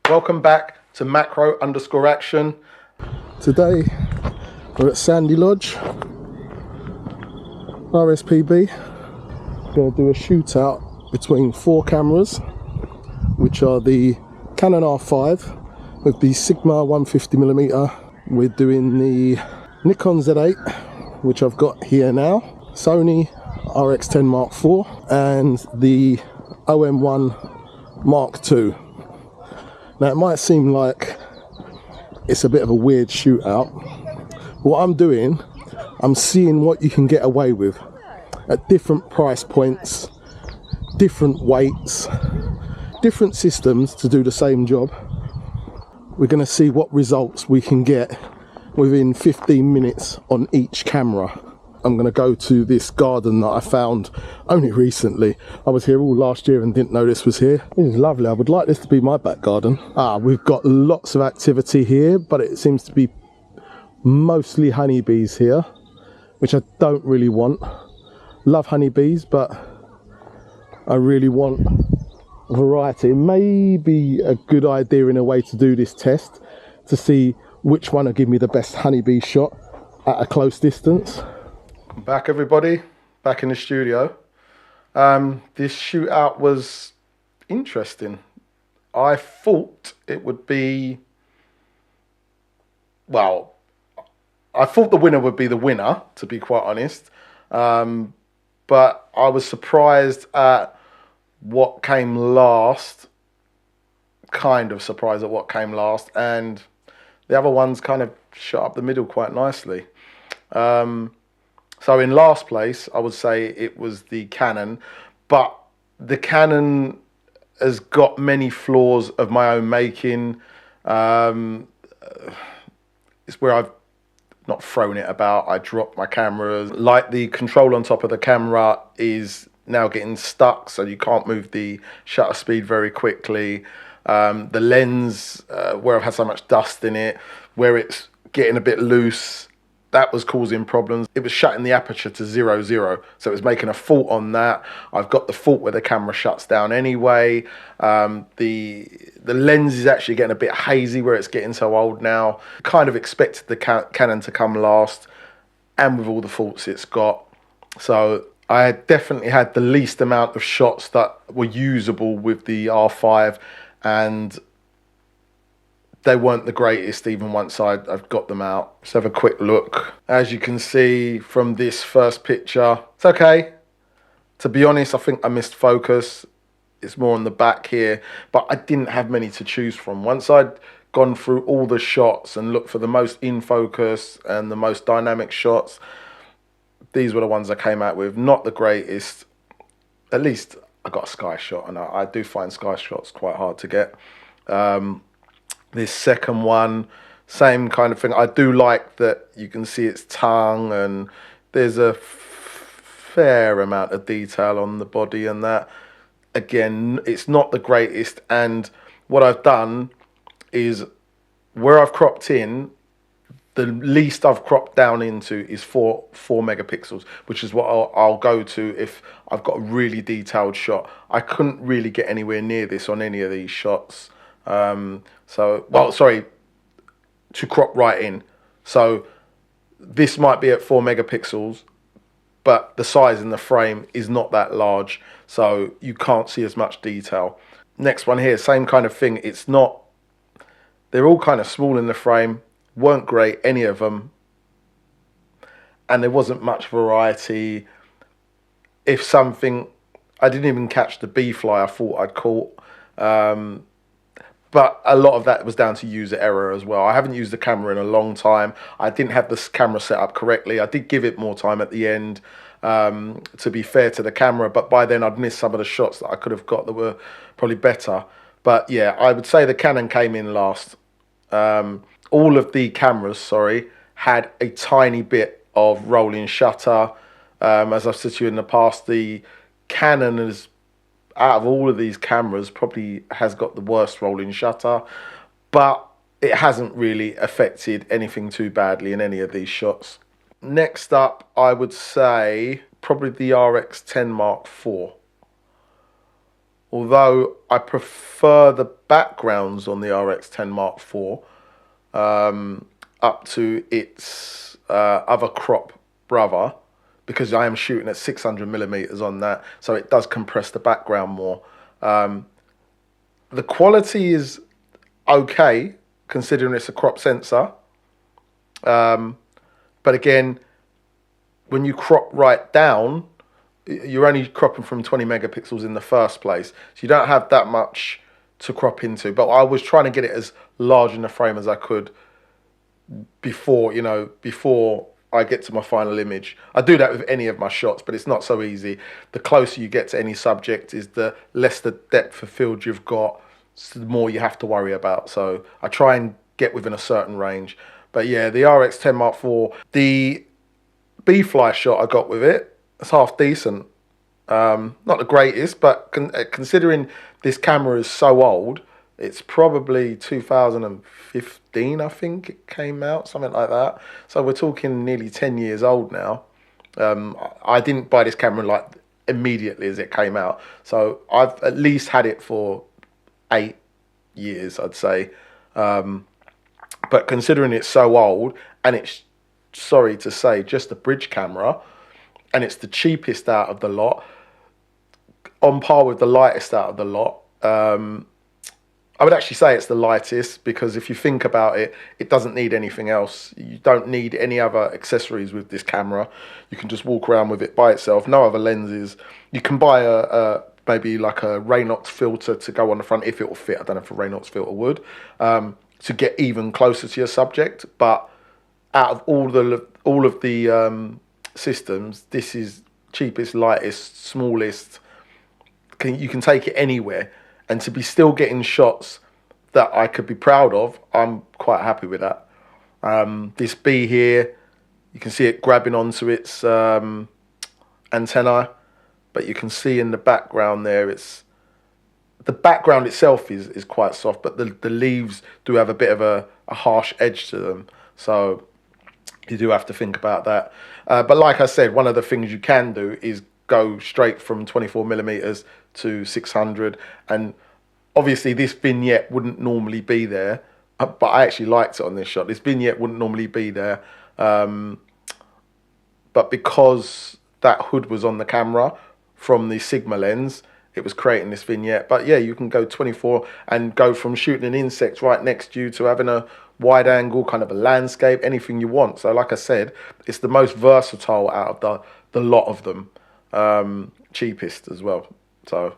Welcome back to macro_action. Today we're at Sandy Lodge, RSPB. Going to do a shootout between 4 cameras, which are the Canon R5 with the Sigma 150mm. We're doing the Nikon Z8, which I've got here now, Sony RX10 Mark IV, and the OM1 Mark II. Now it might seem like it's a bit of a weird shootout. What I'm doing, I'm seeing what you can get away with at different price points, different weights, different systems to do the same job. We're going to see what results we can get within 15 minutes on each camera. I'm going to go to this garden that I found only recently. I was here all last year and didn't know this was here. This is lovely. I would like this to be my back garden. We've got lots of activity here, but it seems to be mostly honeybees here, which I don't really want. Love honeybees, but I really want variety. It may be a good idea in a way to do this test to see which one will give me the best honeybee shot at a close distance. Back everybody, back in the studio. This shootout was interesting. I thought it would be, well, I thought the winner would be the winner, to be quite honest. But I was surprised at what came last, kind of surprised at what came last, and the other ones kind of shot up the middle quite nicely. So in last place, I would say it was the Canon, but the Canon has got many flaws of my own making. It's where I've not thrown it about, I dropped my cameras. Like the control on top of the camera is now getting stuck, so you can't move the shutter speed very quickly. The lens, where I've had so much dust in it, where it's getting a bit loose, that was causing problems. It was shutting the aperture to 0.0, so it was making a fault on that. I've got the fault where the camera shuts down anyway. The lens is actually getting a bit hazy where it's getting so old now. Kind of expected the Canon to come last, and with all the faults it's got. So I definitely had the least amount of shots that were usable with the R5, and they weren't the greatest even once I've got them out. Let's have a quick look. As you can see from this first picture, it's okay. To be honest, I think I missed focus. It's more on the back here, but I didn't have many to choose from. Once I'd gone through all the shots and looked for the most in focus and the most dynamic shots, these were the ones I came out with. Not the greatest. At least I got a sky shot, and I do find sky shots quite hard to get. This second one, same kind of thing. I do like that you can see its tongue, and there's a fair amount of detail on the body and that. Again, it's not the greatest, and what I've done is where I've cropped in, the least I've cropped down into is 4 megapixels, which is what I'll go to if I've got a really detailed shot. I couldn't really get anywhere near this on any of these shots. To crop right in. So this might be at 4 megapixels, but the size in the frame is not that large, so you can't see as much detail. Next one here, same kind of thing. It's not, they're all kind of small in the frame, weren't great, any of them, and there wasn't much variety. If something, I didn't even catch the bee fly I thought I'd caught. But a lot of that was down to user error as well. I haven't used the camera in a long time. I didn't have this camera set up correctly. I did give it more time at the end, to be fair to the camera, but by then I'd missed some of the shots that I could have got that were probably better. But yeah, I would say the Canon came in last. All of the cameras, had a tiny bit of rolling shutter. As I've said to you in the past, the Canon is, out of all of these cameras, probably has got the worst rolling shutter, but it hasn't really affected anything too badly in any of these shots. Next up, I would say probably the RX10 Mark IV. although I prefer the backgrounds on the RX10 Mark IV up to its other crop brother, because I am shooting at 600mm on that, so it does compress the background more. The quality is okay, considering it's a crop sensor. But again, when you crop right down, you're only cropping from 20 megapixels in the first place. So you don't have that much to crop into. But I was trying to get it as large in the frame as I could before, you know, before I get to my final image. I do that with any of my shots, but it's not so easy. The closer you get to any subject is the less the depth of field you've got, so the more you have to worry about. So I try and get within a certain range. But yeah, the RX10 Mark IV, the B-fly shot I got with it, it's half decent. Not the greatest, but considering this camera is so old, it's probably 2015, I think it came out, something like that. So we're talking nearly 10 years old now. I didn't buy this camera like immediately as it came out. So I've at least had it for 8 years, I'd say. But considering it's so old, and it's, sorry to say, just a bridge camera, and it's the cheapest out of the lot, on par with the lightest out of the lot. I would actually say it's the lightest, because if you think about it, it doesn't need anything else. You don't need any other accessories with this camera. You can just walk around with it by itself, no other lenses. You can buy maybe like a Raynox filter to go on the front, if it will fit. I don't know if a Raynox filter would, to get even closer to your subject. But out of all of the systems, this is cheapest, lightest, smallest. You can take it anywhere, and to be still getting shots that I could be proud of, I'm quite happy with that. This bee here, you can see it grabbing onto its antennae, but you can see in the background there, the background itself is quite soft, but the leaves do have a bit of a harsh edge to them, so you do have to think about that. But like I said, one of the things you can do is go straight from 24mm to 600, and obviously this vignette wouldn't normally be there, but I actually liked it on this shot. This vignette wouldn't normally be there, but because that hood was on the camera from the Sigma lens, it was creating this vignette. But yeah, you can go 24 and go from shooting an insect right next to you to having a wide angle, kind of a landscape, anything you want. So like I said, it's the most versatile out of the lot of them, cheapest as well. So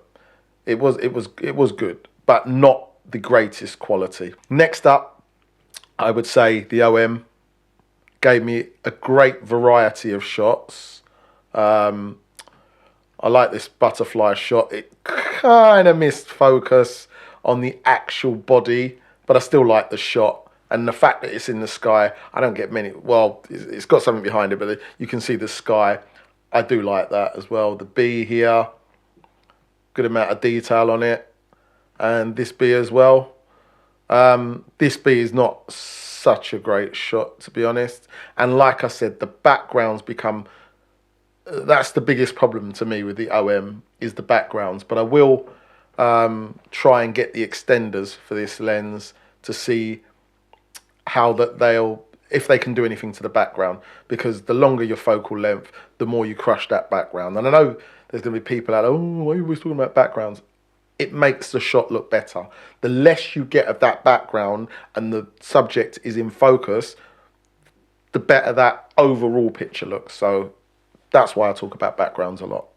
it was good, but not the greatest quality. Next up, I would say the OM gave me a great variety of shots. I like this butterfly shot. It kind of missed focus on the actual body, but I still like the shot. And the fact that it's in the sky, I don't get many, well, it's got something behind it, but you can see the sky. I do like that as well. The bee here, good amount of detail on it. And this bee as well. This bee is not such a great shot, to be honest. And like I said, the backgrounds become, that's the biggest problem to me with the OM, is the backgrounds. But I will try and get the extenders for this lens to see how if they can do anything to the background, because the longer your focal length, the more you crush that background. And I know there's going to be people out there, oh, why are you always talking about backgrounds? It makes the shot look better. The less you get of that background and the subject is in focus, the better that overall picture looks. So that's why I talk about backgrounds a lot.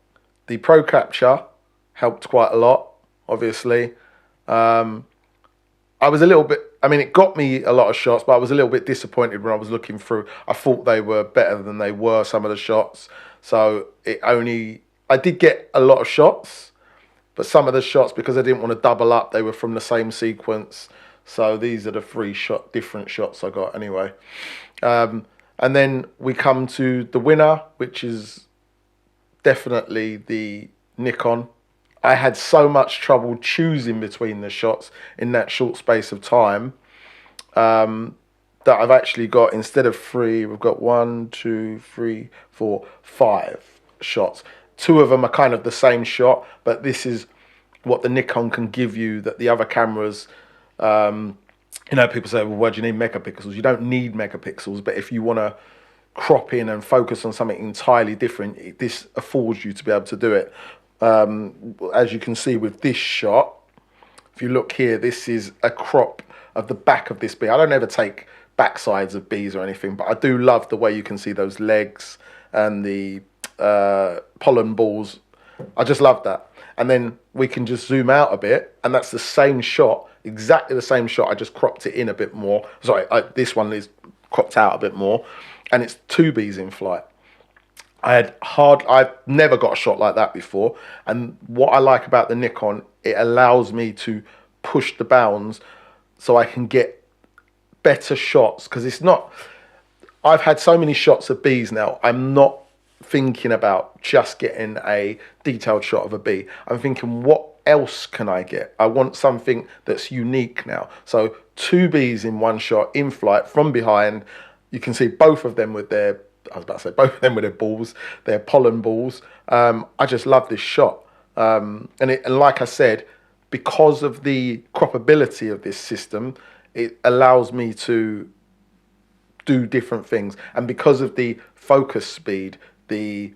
The Pro Capture helped quite a lot, obviously. I was a little bit, I mean, it got me a lot of shots, but I was a little bit disappointed when I was looking through. I thought they were better than they were, some of the shots. So I did get a lot of shots, but some of the shots, because I didn't want to double up, they were from the same sequence. So these are the different shots I got anyway. And then we come to the winner, which is definitely the Nikon. I had so much trouble choosing between the shots in that short space of time that I've actually got, instead of 3, we've got 1, 2, 3, 4, 5 shots. 2 of them are kind of the same shot, but this is what the Nikon can give you that the other cameras, you know, people say, well, why do you need megapixels? You don't need megapixels, but if you want to crop in and focus on something entirely different, this affords you to be able to do it. As you can see with this shot, if you look here, this is a crop of the back of this bee. I don't ever take backsides of bees or anything, but I do love the way you can see those legs and the pollen balls. I just love that. And then we can just zoom out a bit, and that's the same shot, exactly the same shot. I just cropped it in a bit more. Sorry, this one is cropped out a bit more, and it's 2 bees in flight. I've never got a shot like that before, and what I like about the Nikon, it allows me to push the bounds so I can get better shots, because it's not, I've had so many shots of bees now, I'm not thinking about just getting a detailed shot of a bee. I'm thinking, what else can I get? I want something that's unique now. So 2 bees in one shot in flight from behind. You can see both of them with their, I was about to say both of them with their balls, their pollen balls. I just love this shot. And like I said, because of the croppability of this system, it allows me to do different things. And because of the focus speed, the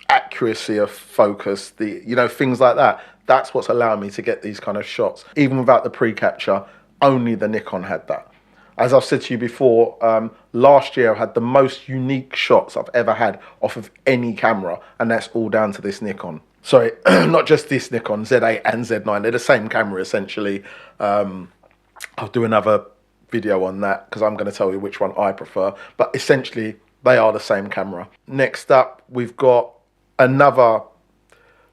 accuracy of focus, the, you know, things like that, that's what's allowing me to get these kind of shots. Even without the pre-capture, only the Nikon had that. As I've said to you before, last year I had the most unique shots I've ever had off of any camera, and that's all down to this Nikon. Sorry, not just this Nikon, Z8 and Z9, they're the same camera essentially. I'll do another video on that because I'm going to tell you which one I prefer, but essentially they are the same camera. Next up, we've got another,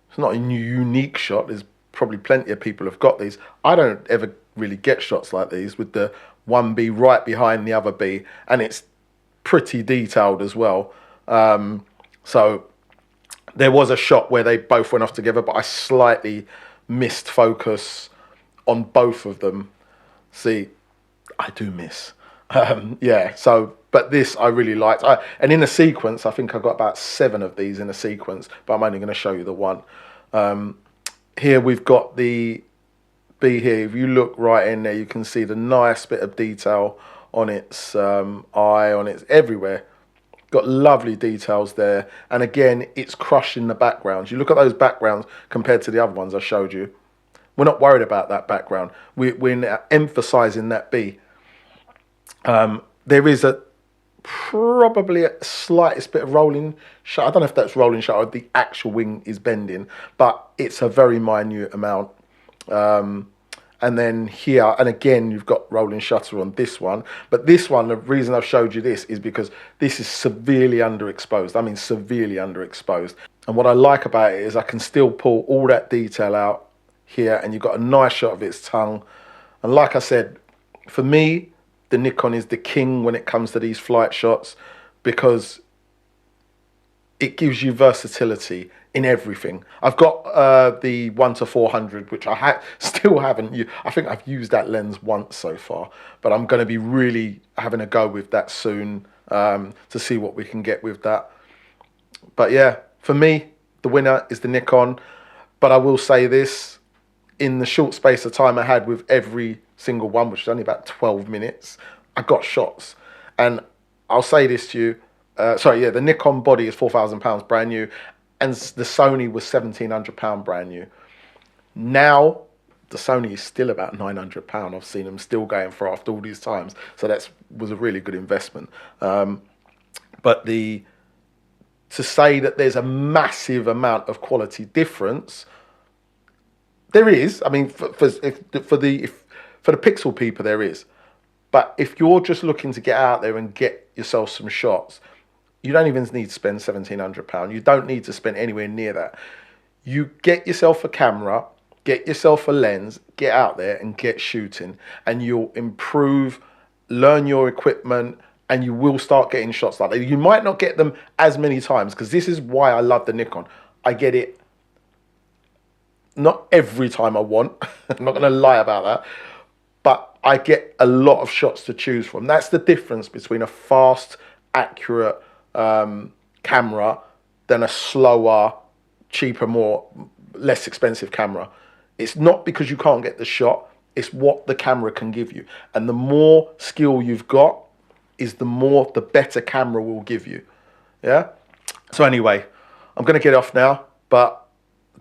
it's not a unique shot, there's probably plenty of people have got these. I don't ever really get shots like these with the one bee right behind the other bee, and it's pretty detailed as well. So there was a shot where they both went off together, but I slightly missed focus on both of them. See, I do miss. Yeah, so, but this I really liked. And in a sequence, I think I got about 7 of these in a sequence, but I'm only going to show you the one. Here we've got the bee here. If you look right in there, you can see the nice bit of detail on its eye, on its everywhere. Got lovely details there. And again, it's crushing the backgrounds. You look at those backgrounds compared to the other ones I showed you. We're not worried about that background. We're emphasizing that bee. There is probably a slightest bit of rolling shutter. I don't know if that's rolling shutter or the actual wing is bending, but it's a very minute amount. And then here, and again, you've got rolling shutter on this one. But this one, the reason I've showed you this is because this is severely underexposed. I mean, severely underexposed. And what I like about it is I can still pull all that detail out here, and you've got a nice shot of its tongue. And like I said, for me, the Nikon is the king when it comes to these flight shots, because it gives you versatility in everything. I've got the 1:400, which I still haven't. I think I've used that lens once so far, but I'm going to be really having a go with that soon to see what we can get with that. But yeah, for me, the winner is the Nikon. But I will say this, in the short space of time I had with every single one, which is only about 12 minutes, I got shots. And I'll say this to you, the Nikon body is £4,000 brand new, and the Sony was £1,700 brand new. Now, the Sony is still about £900. I've seen them still going for after all these times. So that was a really good investment. But to say that there's a massive amount of quality difference, there is. I mean, for the pixel people, there is. But if you're just looking to get out there and get yourself some shots, you don't even need to spend £1,700. You don't need to spend anywhere near that. You get yourself a camera, get yourself a lens, get out there and get shooting, and you'll improve, learn your equipment, and you will start getting shots like that. You might not get them as many times, because this is why I love the Nikon. I get it not every time I want. I'm not going to lie about that. But I get a lot of shots to choose from. That's the difference between a fast, accurate camera than a slower, cheaper, less expensive camera. It's not because you can't get the shot, it's what the camera can give you. And the more skill you've got, is the better camera will give you. Yeah? So anyway, I'm going to get off now, but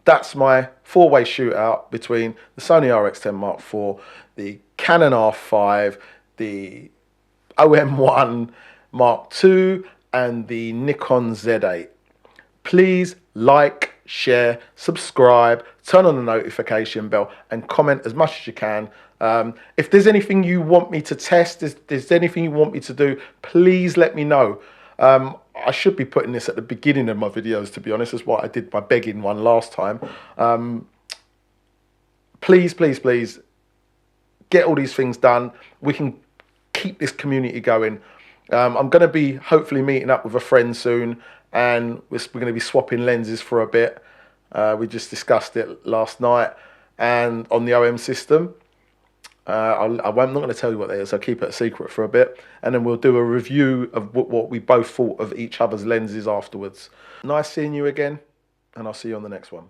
that's my 4-way shootout between the Sony RX10 Mark IV, the Canon R5, the OM1 Mark II, and the Nikon Z8. Please like, share, subscribe, turn on the notification bell, and comment as much as you can. If there's anything you want me to test, if there's anything you want me to do, please let me know. I should be putting this at the beginning of my videos, to be honest. That's why I did my begging one last time. Please, please, please, get all these things done. We can keep this community going. I'm going to be hopefully meeting up with a friend soon, and we're going to be swapping lenses for a bit. We just discussed it last night, and on the OM system. I'm not going to tell you what that is. I'll keep it a secret for a bit, and then we'll do a review of what we both thought of each other's lenses afterwards. Nice seeing you again, and I'll see you on the next one.